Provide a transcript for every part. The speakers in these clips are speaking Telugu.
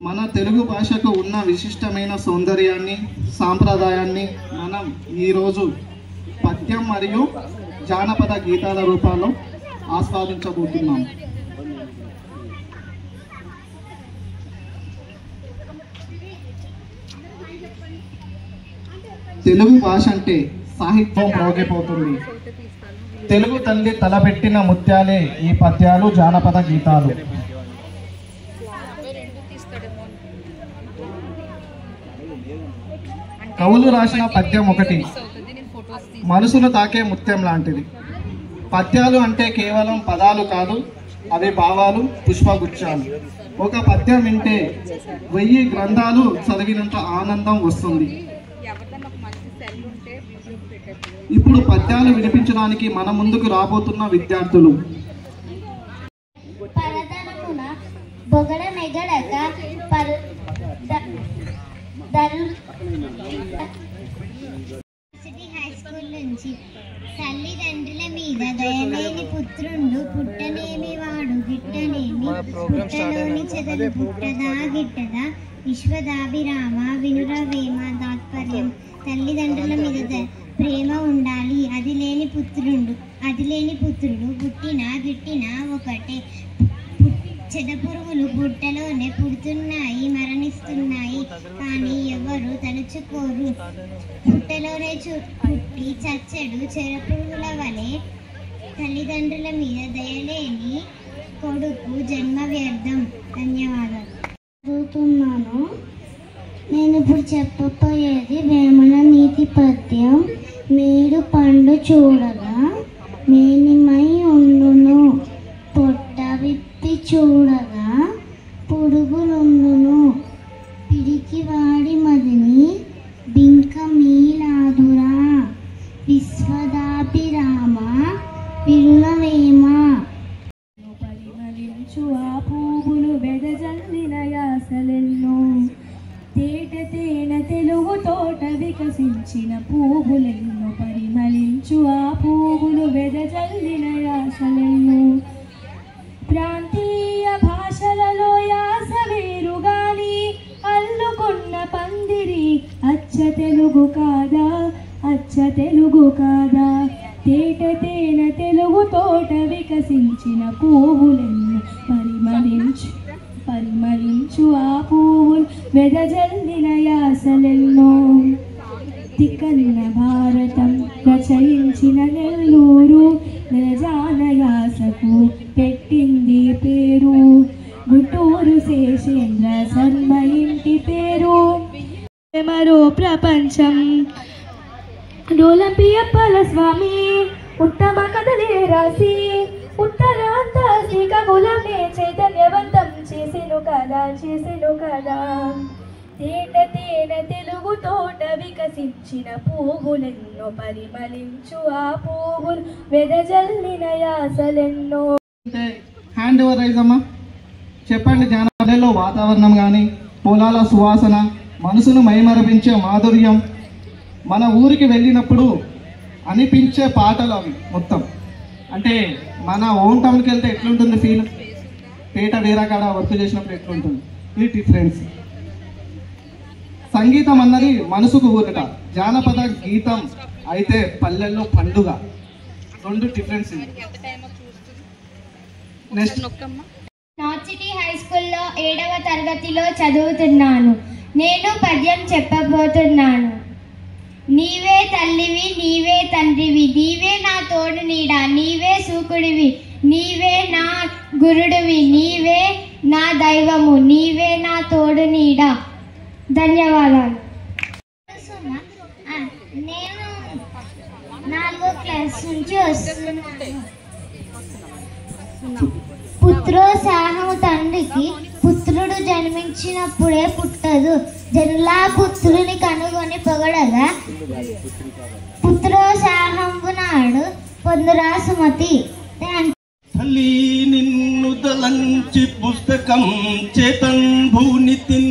మన తెలుగు భాషకు ఉన్న విశిష్టమైన సౌందర్యాన్ని, సాంప్రదాయాన్ని మనం ఈరోజు పద్యం మరియు జానపద గీతాల రూపాల్లో ఆస్వాదించబోతున్నాం. తెలుగు భాష అంటే సాహిత్యం ప్రోగిపోతుంది. తెలుగు తల్లి తలపెట్టిన ముత్యాలే ఈ పద్యాలు, జానపద గీతాలు. కవులు రాసిన పద్యం ఒకటి మనసును తాకే ముత్యం లాంటిది. పద్యాలు అంటే కేవలం పదాలు కాదు, అవి భావాలు, పుష్పగుచ్చాలు. ఒక పద్యం వింటే 1000 గ్రంథాలు చదివినంత ఆనందం వస్తుంది. ఇప్పుడు పద్యాలు వినిపించడానికి మన ముందుకు రాబోతున్న విద్యార్థులు. తల్లిదండ్రుల మీద దయలేని పుత్రుండు పుట్టనేమి వాడు గిట్టనేమి పుట్టలోని చెదలు పుట్టదా గిట్టదా విశ్వదాభిరామ వినురవేమ. తాత్పర్యం: తల్లిదండ్రుల మీద ప్రేమ ఉండాలి. అది లేని పుత్రుడు పుట్టినా గిట్టినా ఒకటే. చెదపురుగులు పుట్టలోనే పుడుతున్నాయి, మరణిస్తున్నాయి, కానీ ఎవరు తలుచుకోరు. పుట్టలోనే పుట్టి చచ్చెడు చెరపురుగుల వలె తల్లిదండ్రుల మీద దయలేని కొడుకు జన్మ వ్యర్థం. ధన్యవాదాలు. చదువుతున్నాను. నేను ఇప్పుడు చెప్పబోయేది వేమన నీతి పద్యం. మీరు పండు చూడగా మేనిమై ఉండును, పొట్ట విప్పి చూడగా పురుగులుండును, పిడికివాడి మదిని బింక మీలాదురా, విశ్వదాభిరామ వినురవేమ. పరిమళించు ఆ పువ్వులు వెదజల్లిన యాసలెన్నో, తేట తేన తెలుగు తోట వికసించిన పువ్వులెన్నో. పరిమళించు ఆ పువ్వులు వెదజల్లిన యాసలెన్నో. ప్రాంతీయ భాషలలో యాస వేరుగాని అల్లుకున్న పందిరి అచ్చ తెలుగు కాదా, అచ్చ తెలుగు కాదా. తేట తేన తెలుగు తోట వికసించిన పువ్వులెన్నో. పరిమళించు ఆ పువ్వులు వెదజల్లిన యాసలెన్నో. తిక్కన్న భారతం రచయించిన నెల్లూరు నిజాన యాసకు పెట్టింది పేరు. గుంటూరు శేషేంద్ర శర్మ ఇంటి పేరు. మరో ప్రపంచం డోలంపియప్పల స్వామి ఉత్తమ కథలే రాసి ఉత్తరాంత శ్రీకాకుళమే చైతన్యవంతం చేసెను కదా. తేట తేన తెలుగు తోట వికసించిన పువ్వులెన్నో. పరిమళించు ఆ పువ్వులు వెదజల్లిన యాసలెన్నో. హ్యాండ్ ఓవర్ రైజ్ అమ్మా. చెప్పండి, జానపదాల్లో వాతావరణం కానీ, పొలాల సువాసన, మనసును మైమరపించే మాధుర్యం, మన ఊరికి వెళ్ళినప్పుడు అనిపించే పాటలు అవి మొత్తం. అంటే మన ఓన్ టౌన్కి వెళ్తే ఎట్లుంటుంది ఫీల్, పేట వేరకాడ వర్క్ చేసినప్పుడు ఎట్లుంటుంది, ఈ డిఫరెన్స్. సంగీతం అన్నది మనసుకు ఊరట, జానపద గీతం అయితే పల్లెల్లో పండుగ. 2 difference. Next north city high స్కూల్లో 7వ తరగతిలో చదువుతున్నాను. నేను పద్యం చెప్పబోతున్నాను. నీవే తల్లివి, నీవే తండ్రివి, నీవే నా తోడు నీడ, నీవే సూకుడివి, నీవే నా గురుడివి, నీవే నా దైవము, నీవే నా తోడు నీడ. ధన్యవాదాలు. నేను 4వ క్లాస్ నుంచి వస్తున్నాను. పుత్రోత్సాహము తండ్రికి పుత్రుడు జన్మించినప్పుడే పుట్టదు, జనులా పుత్రుని కనుగొని పొగడగా పుత్రోత్సాహంబు నాడు పొందురా సుమతి. తల్లి నిన్ను తలంచి పుస్తకం చేతన్ భూనితిన్,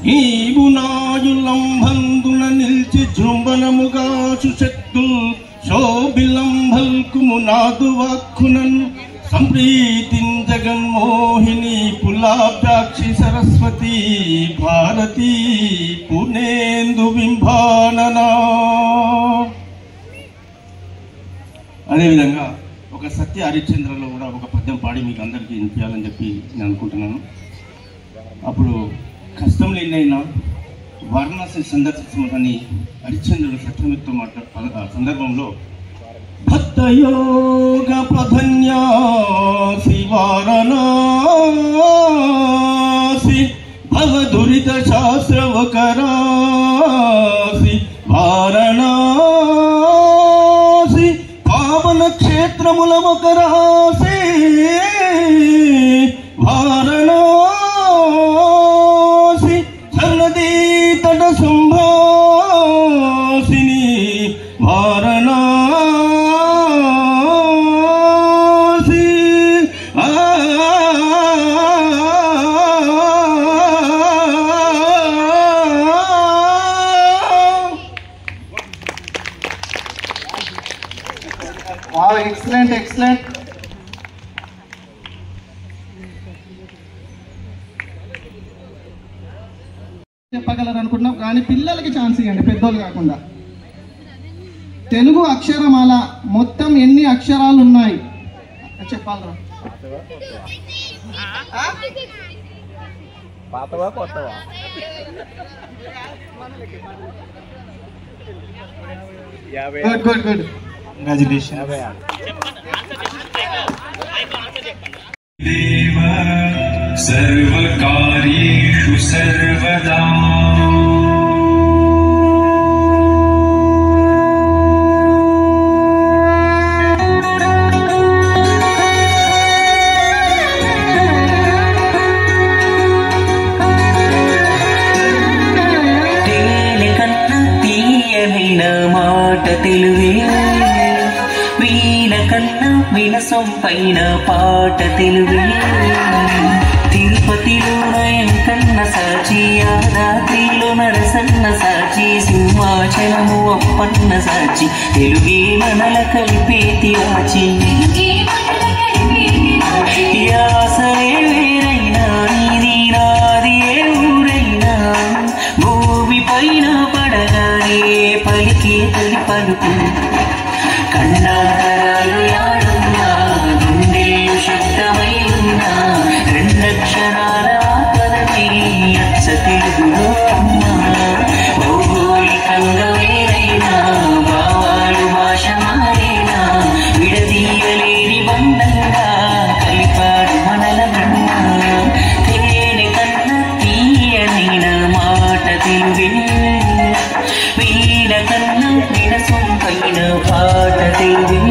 నీవు నాయులంబందున నిల్చి జృంభనముగా సుశక్తుల్ శోభిలంభల్కుము నాదు వాక్కునన్ సంప్రీతిం జగన్మోహిని పుల్లాభ్యాక్షి సరస్వతి భారతి పూర్ణేందు బింబాననా. అదేవిధంగా ఒక సత్య హరిశ్చంద్రలో కూడా ఒక పద్యం పాడి మీకు అందరికీ వినిపించాలని చెప్పి నేను అనుకుంటున్నాను. అప్పుడు కష్టం లేనైనా వారణాసి సందర్శించమని హరిశ్చంద్రుడు సత్యమిత్తో సందర్భంలో భక్తయోగ ప్రధన్యాసి వారణాసి భవదురిత శాస్త్రవకరాసి వారణాసి పావన క్షేత్రముల ఒకరాసి వారణాసి సన్నదీ తట సంభాసిని వారణాసి ఎక్సలెంట్ ఎక్సలెంట్. చెప్పగలరు అనుకుంటున్నాం కానీ పిల్లలకి ఛాన్స్ ఇవ్వండి, పెద్దోళ్ళు కాకుండా. తెలుగు అక్షరమాల మొత్తం ఎన్ని అక్షరాలు ఉన్నాయి చెప్పాలరా? పాతవా కొత్తవా? Good good good. కంగ్రాచులేషన్. देव सर्वकार्येषु सर्वदा తేలికన్న తీయనైన మాట తెలుగే వీణ కన్నా వినసొంపైన పాట తెలుగే తిరుపతిలో నయంకన్న సాచి యాదాద్రిలో నరసన్న సాచి సింహాచలము అప్పన్న సాచి తెలుగే మనల కలిపేతి వాచి యాసరే వేరైనా నీది నాది ఏ ఊరైనా భూమి పైన పడగానే పలికే తొలి పలుకు కన్నాకరాలు యాడున్నా గుండెలు శబ్దమై ఉన్నా రెండక్షరాల పదమే అచ్చ తెలుగులో అమ్మా భౌగోళికంగా వేరైనా భావాలు భాష మారేనా విడదీయలేని బంధంగా కలిపాడు మనల బ్రహ్మ తేనె కన్నా తీయనైన మాట తెలుగే వీణ కన్నా వినసొంపైన పాట తెలుగే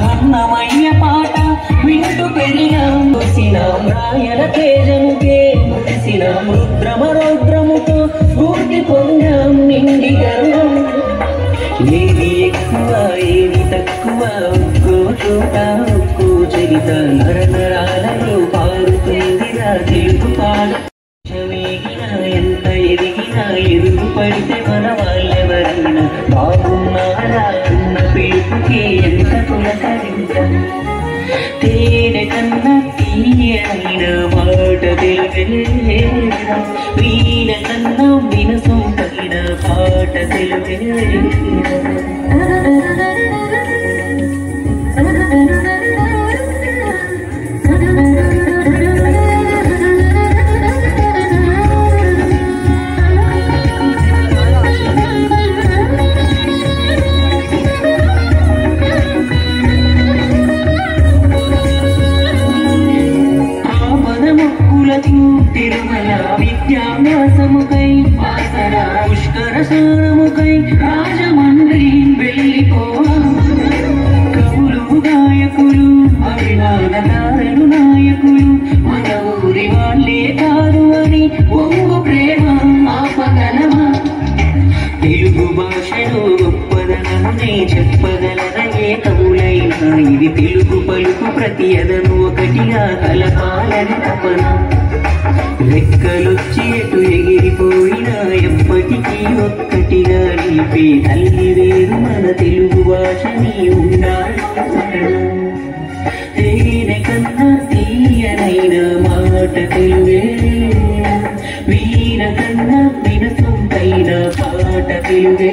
అన్నమయ్య పాట వింటూ పెరిగాం చూసినాం రాయల తేజముకే ముసినాం రుద్రమరౌద్రముతో స్ఫూర్తి పొందాం నిండి గర్వం ఏది ఎక్కువ ఏది తక్కువ ఒక్కో చోట ఒక్కో చరిత నరనరాలలో పారుతుందిరా తెలుగు పాట వేగినా ఎంత ఎదిగినా ఎదురు పడితే మన వాళ్ళెవరైనా బాగున్నారా అన్న పిలుపుకే ఎంత పులకరించ తేనె కన్నా తీయైన మాట తెలుగే వీణ కన్నా వినసొంపైన పాట తెలుగే తిరుమల విద్యాభ్యాసముకై పుష్కర స్నానముకై రాజమండ్రి వెళ్ళిపోవా కవులు గాయకులు అభిమానదారులు నాయకులు మన ఊరి వాళ్ళే కాదు అని ఒంగు ప్రేమ ఆపగలమా తెలుగు భాషలో గొప్పదనమే చెప్పగలననే కవులైనా ఇది తెలుగు పలుకు పలుకు ప్రతి ఎదను ఒకటిగా కలపాలని తపన రెక్కలొచ్చి ఎటు ఎగిరిపోయినా ఎప్పటికీ ఒక్కటిగా నిలిపే తల్లి వేరు మన తెలుగు భాషని ఉండాలి తేనె కన్నా తీయనైన మాట తెలుగే వీణ కన్నా వినసొంతైన పాట తెలుగే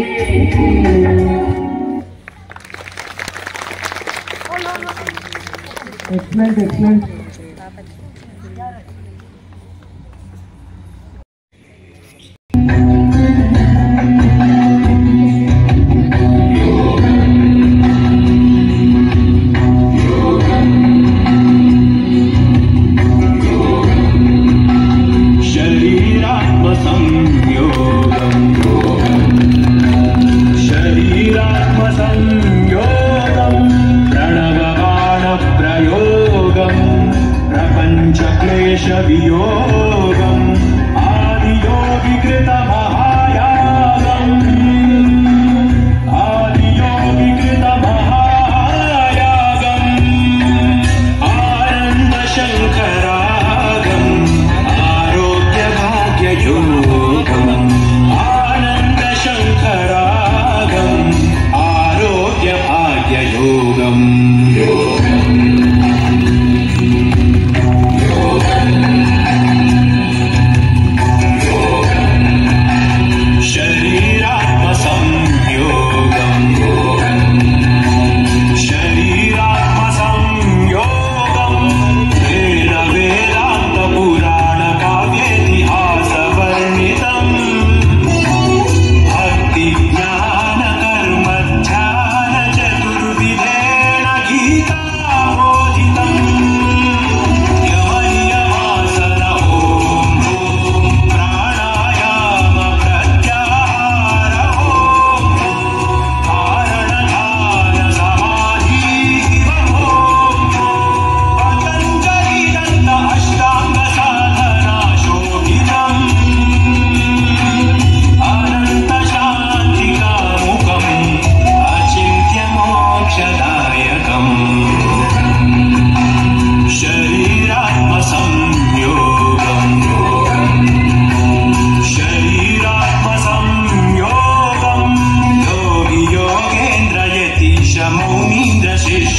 ఎక్సలెంట్ ఎక్సలెంట్. वियोगम् आदियोगिकृतमहायागम् आनन्दशङ्करागम् आरोग्यभाग्ययोगम् आनन्दशङ्करागम् आरोग्यभाग्ययोगम्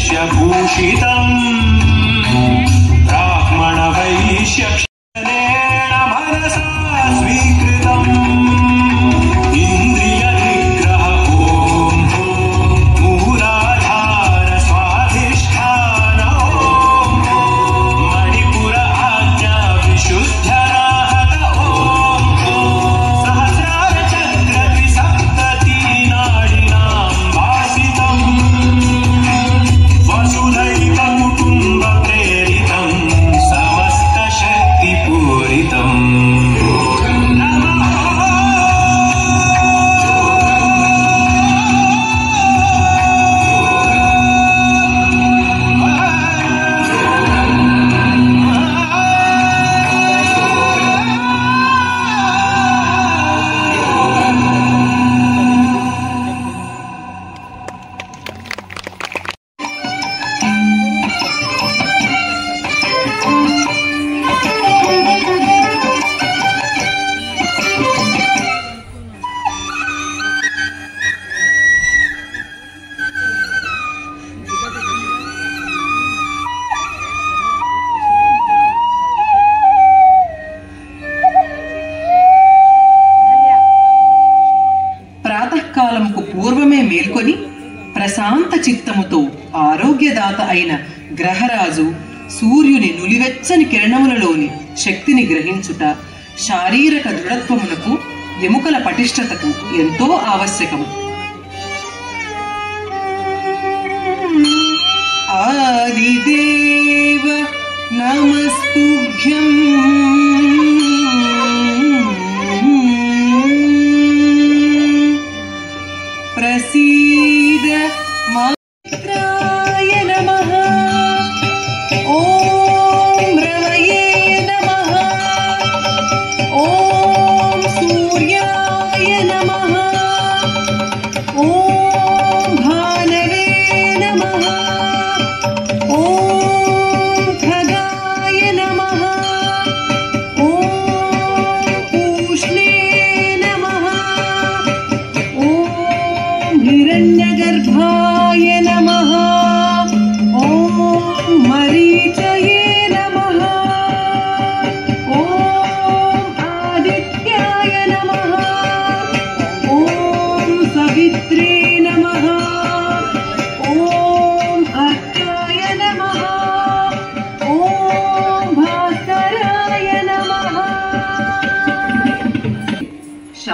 शिष्यभूषितम् ब्राह्मणवैश्यक्षणेन मनसा स्वीकृतम् इन्द्रियनिग्रह ॐ मूलाधार स्वाधिष्ठान ॐ मणिपुर आज्ञा विशुद्धनाहत ॐ सहस्रार चक्र त्रिसप्तति नाडिनां वासितम् वसुधैव कुटुम्ब प्रेरितं समस्त शक्ति पूरितम् ప్రాతకాలముకు పూర్వమే మేల్కొని ప్రశాంత చిత్తముతో ఆరోగ్యదాత అయిన గ్రహరాజు సూర్యుని నులివెచ్చని కిరణములలోని శక్తిని గ్రహించుట శారీరక దృఢత్వమునకు ఎముకల పటిష్టతకు ఎంతో ఆవశ్యకము. ఆదిదేవ నమస్తుభ్యం प्रसीद मित्राय नमः ॐ रवये नमः ॐ सूर्याय नमः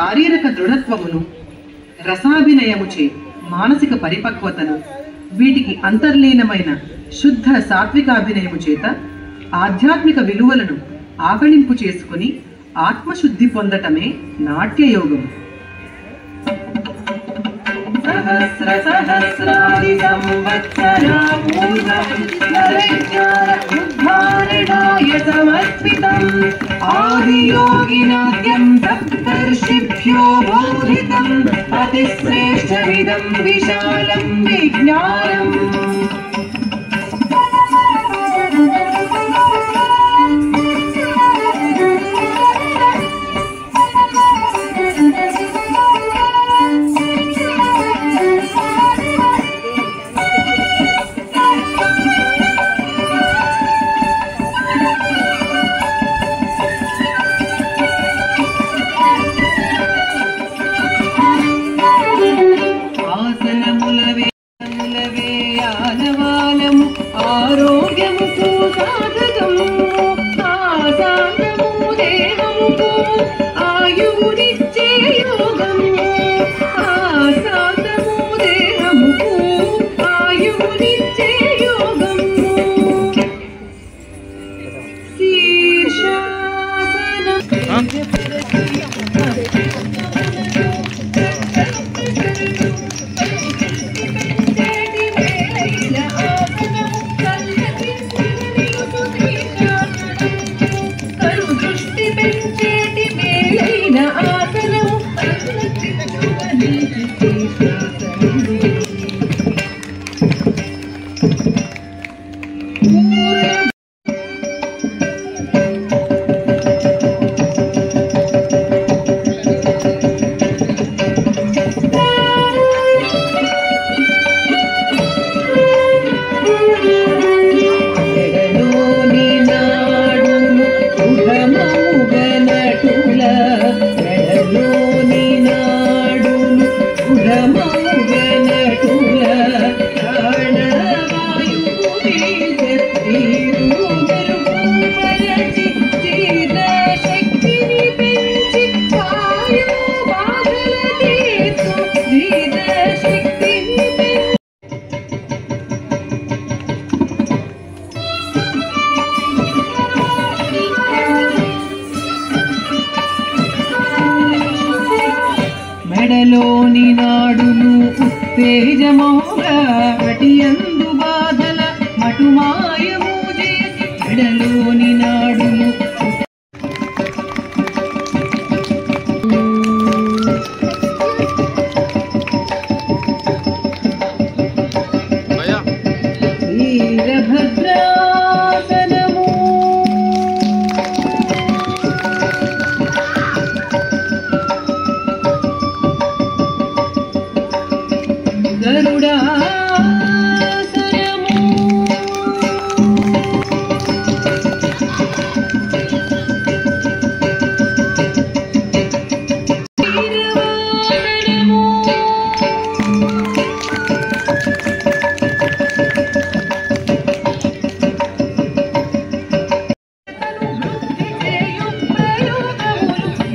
శారీరక దృఢత్వమును, రసాభినయముచే మానసిక పరిపక్వతను, వీటికి అంతర్లీనమైన శుద్ధ సాత్వికాభినయము చేత ఆధ్యాత్మిక విలువలను ఆకళింపు చేసుకుని ఆత్మశుద్ధి పొందటమే నాట్యయోగం. సహస్ర సహస్రాది సంవత్సరా పూర్వం నరజ్ఞానోద్ధారణాయ సమర్పితం ఆదియోగినాద్యం సప్తర్షిభ్యో బోధితం అతిశ్రేష్ఠమిదం విశాలం విజ్ఞానం. ఆరోగ్యముకు సాధకము ఆసాదము దేహముకు ఆయునిచ్చే యోగము ఆసాదము దేహముకు ఆయునిచ్చే యోగము. మెడలోని నాడును ఉత్తేజమౌగా అటియందు బాధల మటుమాయము చేసి మెడలోని నాడును వీరభద్రాసనము గరుడాసనము వీరవాహనము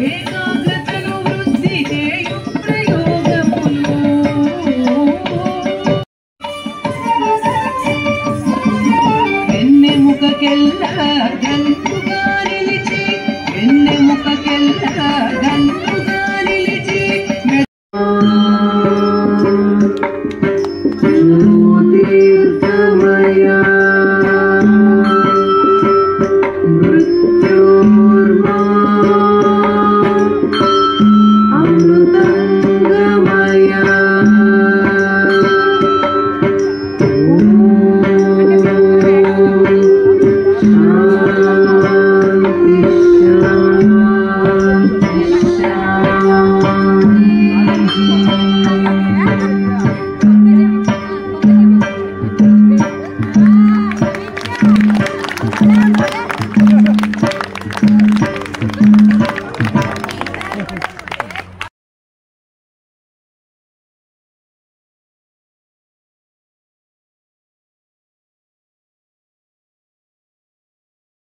ఏకాగ్రతను వృద్ధి చేయు ప్రయోగములు వెన్నెముకకెల్ల గల్లు